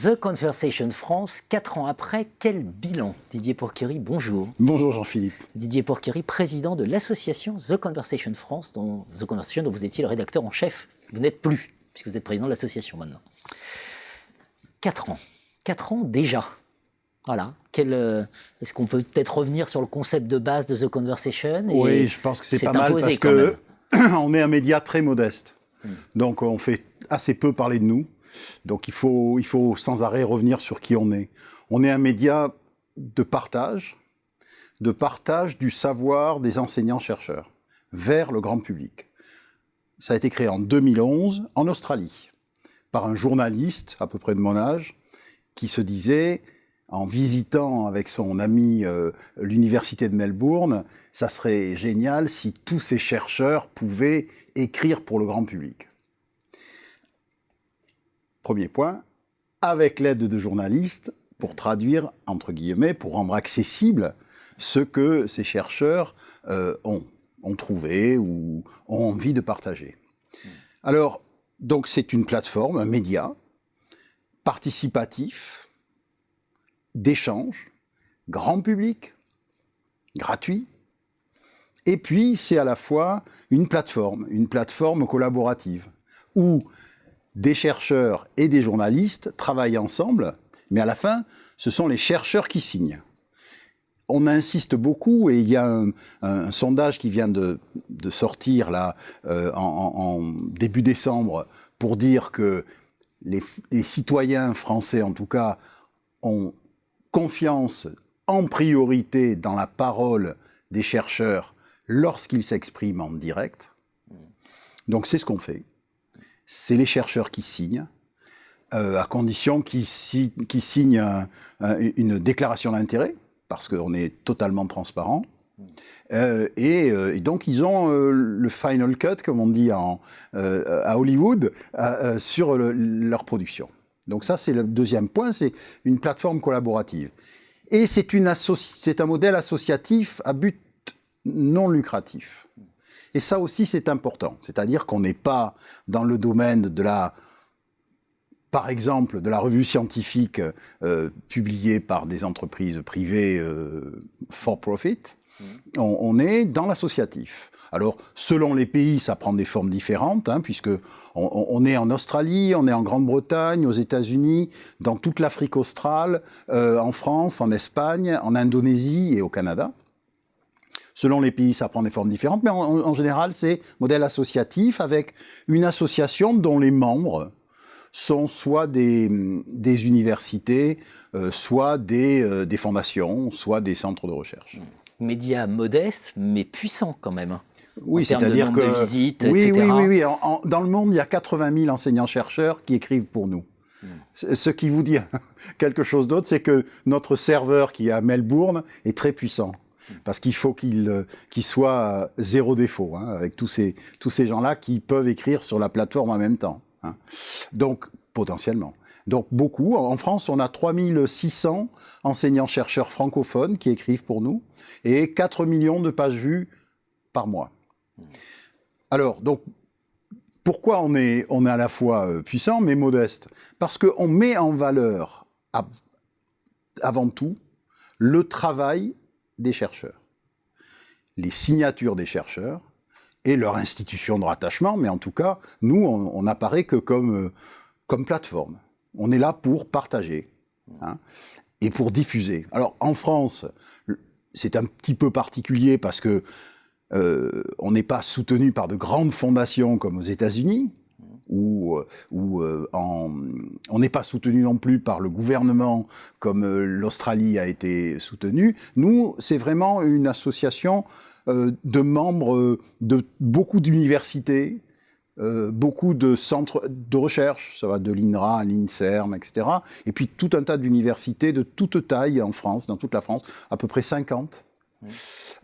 The Conversation France, 4 ans après, quel bilan? Didier Pourquerie, bonjour. Bonjour Jean-Philippe. Didier Pourquerie, président de l'association The Conversation France, dont vous étiez le rédacteur en chef. Vous n'êtes plus, puisque vous êtes président de l'association maintenant. 4 ans. 4 ans déjà. Voilà. Est-ce qu'on peut peut-être revenir sur le concept de base de The Conversation? Oui, je pense que c'est pas mal parce qu'on est un média très modeste. Donc on fait assez peu parler de nous. Donc il faut sans arrêt revenir sur qui on est. On est un média de partage du savoir des enseignants-chercheurs vers le grand public. Ça a été créé en 2011 en Australie par un journaliste à peu près de mon âge qui se disait, en visitant avec son ami l'université de Melbourne, ça serait génial si tous ces chercheurs pouvaient écrire pour le grand public. Premier point, avec l'aide de journalistes pour traduire, entre guillemets, pour rendre accessible ce que ces chercheurs ont trouvé ou ont envie de partager. Alors, donc c'est une plateforme, un média participatif, d'échange, grand public, gratuit. Et puis, c'est à la fois une plateforme collaborative, où des chercheurs et des journalistes travaillent ensemble, mais à la fin, ce sont les chercheurs qui signent. On insiste beaucoup, et il y a un sondage qui vient de sortir là, en début décembre, pour dire que les citoyens français, en tout cas, ont confiance en priorité dans la parole des chercheurs lorsqu'ils s'expriment en direct. Donc c'est ce qu'on fait. C'est les chercheurs qui signent, à condition qu'ils signent une déclaration d'intérêt, parce qu'on est totalement transparent. Et donc ils ont le final cut, comme on dit à Hollywood, sur leur production. Donc ça, c'est le deuxième point, c'est une plateforme collaborative. Et c'est un modèle associatif à but non lucratif. Et ça aussi, c'est important. C'est-à-dire qu'on n'est pas dans le domaine par exemple, de la revue scientifique publiée par des entreprises privées for profit. On est dans l'associatif. Alors, selon les pays, ça prend des formes différentes, puisque on est en Australie, on est en Grande-Bretagne, aux États-Unis, dans toute l'Afrique australe, en France, en Espagne, en Indonésie et au Canada. Selon les pays, ça prend des formes différentes, mais en général, c'est modèle associatif avec une association dont les membres sont soit des universités, soit des fondations, soit des centres de recherche. Média modeste, mais puissant quand même. Oui, c'est-à-dire que... de visites, oui, etc. Oui. Dans le monde, il y a 80 000 enseignants-chercheurs qui écrivent pour nous. Ce qui vous dit quelque chose d'autre, c'est que notre serveur qui est à Melbourne est très puissant. Parce qu'il faut qu'il soit zéro défaut, avec tous ces gens-là qui peuvent écrire sur la plateforme en même temps. Donc, potentiellement. Donc, beaucoup. En France, on a 3600 enseignants-chercheurs francophones qui écrivent pour nous et 4 millions de pages vues par mois. Alors, donc, pourquoi on est à la fois puissant mais modeste? Parce qu'on met en valeur, avant tout, le travail des chercheurs, les signatures des chercheurs et leur institution de rattachement, mais en tout cas, nous, on n'apparaît que comme plateforme. On est là pour partager et pour diffuser. Alors, en France, c'est un petit peu particulier parce que on n'est pas soutenu par de grandes fondations comme aux États-Unis, où on n'est pas soutenu non plus par le gouvernement comme l'Australie a été soutenue. Nous, c'est vraiment une association de membres de beaucoup d'universités, beaucoup de centres de recherche, ça va de l'INRA à l'INSERM, etc. Et puis tout un tas d'universités de toute taille en France, dans toute la France, à peu près 50.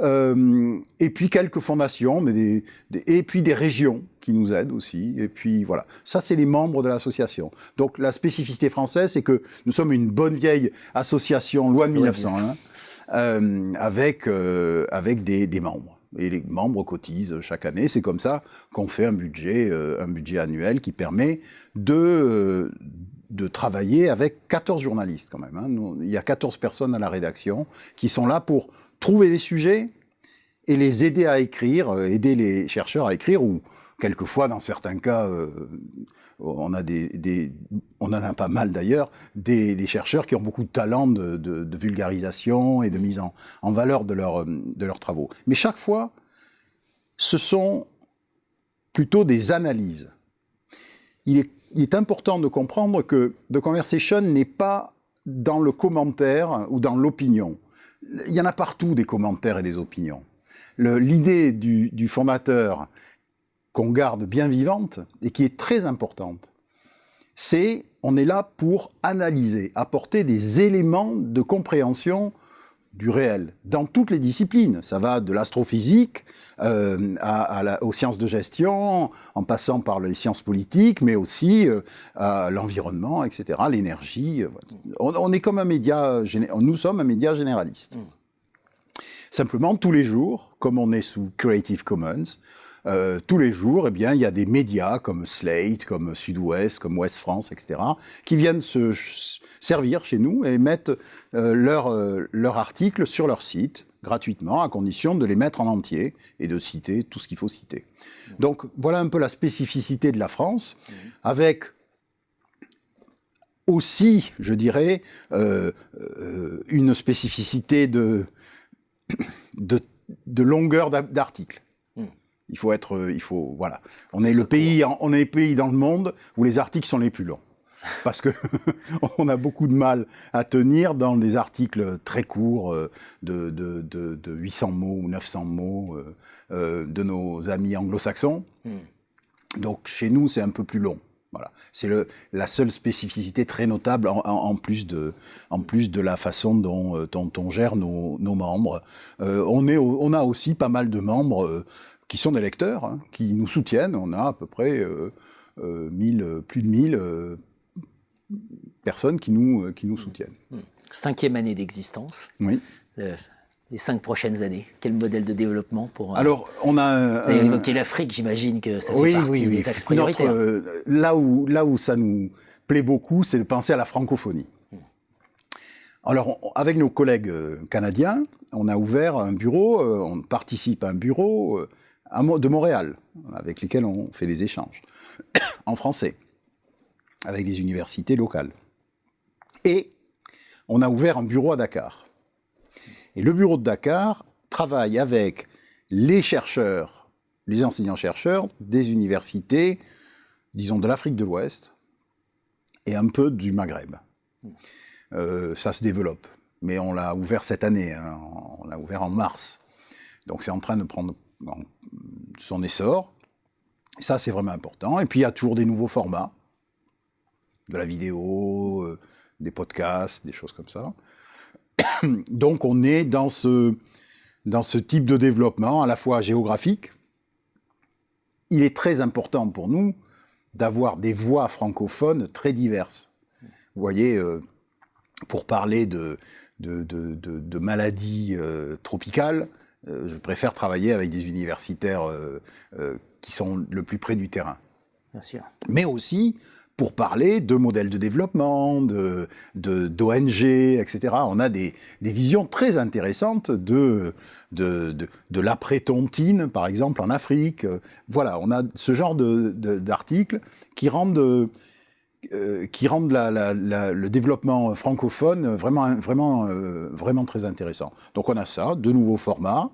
Et puis quelques fondations, et puis des régions qui nous aident aussi. Et puis voilà, ça c'est les membres de l'association. Donc la spécificité française, c'est que nous sommes une bonne vieille association loi de 1901 avec des membres. Et les membres cotisent chaque année. C'est comme ça qu'on fait un budget annuel qui permet de travailler avec 14 journalistes quand même. Hein. Il y a 14 personnes à la rédaction qui sont là pour trouver des sujets et les aider à écrire, aider les chercheurs à écrire, ou quelquefois, dans certains cas, on en a pas mal d'ailleurs, des chercheurs qui ont beaucoup de talent de vulgarisation et de mise en valeur de leurs travaux. Mais chaque fois, ce sont plutôt des analyses. Il est important de comprendre que The Conversation n'est pas dans le commentaire ou dans l'opinion. Il y en a partout des commentaires et des opinions. L'idée du fondateur, qu'on garde bien vivante et qui est très importante, on est là pour analyser, apporter des éléments de compréhension du réel, dans toutes les disciplines. Ça va de l'astrophysique aux sciences de gestion, en passant par les sciences politiques, mais aussi à l'environnement, etc., l'énergie. On est comme un média, nous sommes un média généraliste. Simplement, tous les jours, comme on est sous Creative Commons, tous les jours, eh bien, il y a des médias comme Slate, comme Sud-Ouest, comme Ouest France, etc., qui viennent se servir chez nous et mettent leurs articles sur leur site, gratuitement, à condition de les mettre en entier et de citer tout ce qu'il faut citer. Donc, voilà un peu la spécificité de la France, avec aussi, je dirais, une spécificité de longueur d'article. Voilà. On est le pays dans le monde où les articles sont les plus longs. Parce que on a beaucoup de mal à tenir dans des articles très courts de 800 mots ou 900 mots de nos amis anglo-saxons. Donc chez nous, c'est un peu plus long. Voilà. C'est la seule spécificité très notable en plus de la façon dont on gère nos membres. On a aussi pas mal de membres qui sont des lecteurs, hein, qui nous soutiennent. On a à peu près plus de 1000 personnes qui nous soutiennent. 5e année d'existence. Oui. Les 5 prochaines années, quel modèle de développement pour... Alors, on a... Vous avez évoqué l'Afrique, j'imagine que ça fait partie des axes prioritaires. Là où ça nous plaît beaucoup, c'est de penser à la francophonie. Alors, avec nos collègues canadiens, on a ouvert un bureau, on participe à un bureau de Montréal, avec lesquels on fait des échanges, en français, avec des universités locales. Et on a ouvert un bureau à Dakar. Et le bureau de Dakar travaille avec les chercheurs, les enseignants-chercheurs des universités, disons de l'Afrique de l'Ouest et un peu du Maghreb. Ça se développe, mais on l'a ouvert cette année, hein, on l'a ouvert en mars. Donc c'est en train de prendre son essor. Et ça, c'est vraiment important. Et puis il y a toujours des nouveaux formats, de la vidéo, des podcasts, des choses comme ça. Donc on est dans ce type de développement, à la fois géographique. Il est très important pour nous d'avoir des voix francophones très diverses. Vous voyez, pour parler de maladies tropicales, je préfère travailler avec des universitaires qui sont le plus près du terrain. Bien sûr. Mais aussi pour parler de modèles de développement, d'ONG, etc. On a des visions très intéressantes de l'après-tontine, par exemple, en Afrique. Voilà, on a ce genre d'articles qui rendent le développement francophone vraiment très intéressant. Donc on a ça, de nouveaux formats,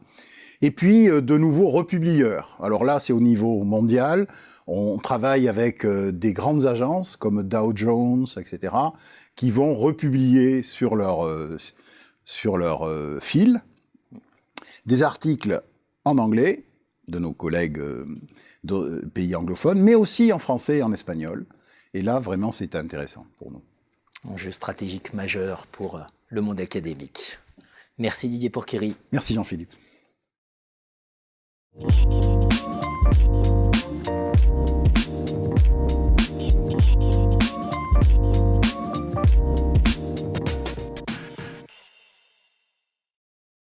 et puis de nouveaux republieurs. Alors là, c'est au niveau mondial. On travaille avec des grandes agences comme Dow Jones, etc., qui vont republier sur leur fil des articles en anglais de nos collègues de pays anglophones, mais aussi en français et en espagnol. Et là, vraiment, c'est intéressant pour nous. Enjeu stratégique majeur pour le monde académique. Merci Didier Porquerie. Merci Jean-Philippe.